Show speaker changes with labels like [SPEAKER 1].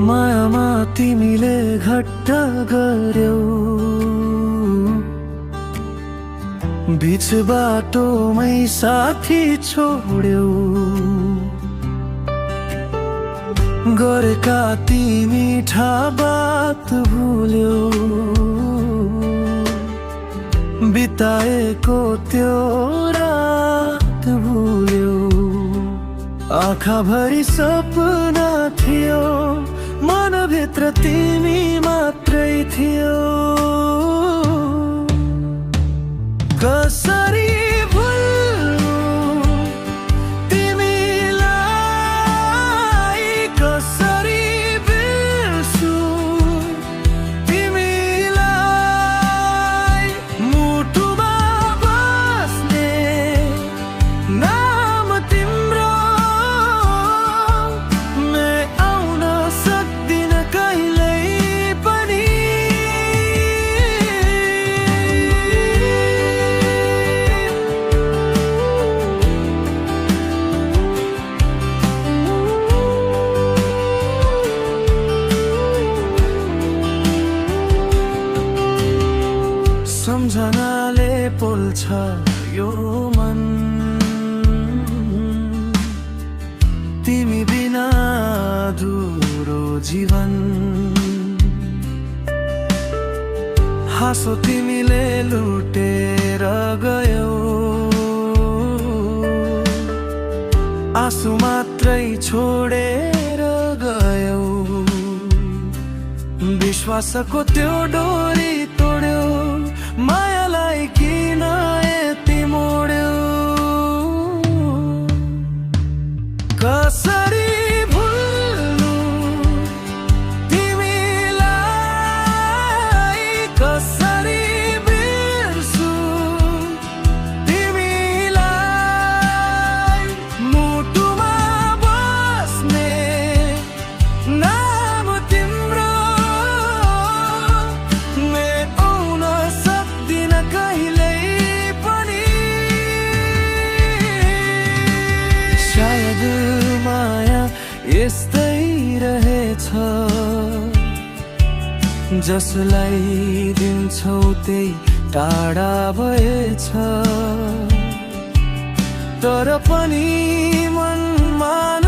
[SPEAKER 1] मायामा तिमीले घट्ट गर्यौ, बीच बाटोमै साथी छोड्यौ। गरेका ती मिठा बात भुल्यौ, बिताएको त्यो रात भुल्यौ। आँखाभरि सपना थियो, मनभित्र तिमी मात्रै थियो। कसरी भुल्नु तिमीलाई, कसरी बिर्सु तिमीलाई। मुटुमा बस्ने नाम तिम्रो, म आउन सक्दिन कहिल्यै पनि। सम्झनाले पोल्छ यो मन, तिमी बिना अधुरो जीवन। हाँसो तिमीले लुटेर गयौ, आँसु मात्रै छोडेर गयौ। विश्वासको त्यो डोरी तोड्यौ, मायालाई किन यति मोड्यौ। कसरी भुल्नु तिमीलाई, कसरी बिर्सु तिमीलाई। मुटुमा बस्ने नाम तिम्रो, म आउन सक्दिन कहिल्यै पनि। सायद माया यस्तै रहेछ, जसलाई दिन्छौ त्यही टाढा भएछ। तर पनि मन मान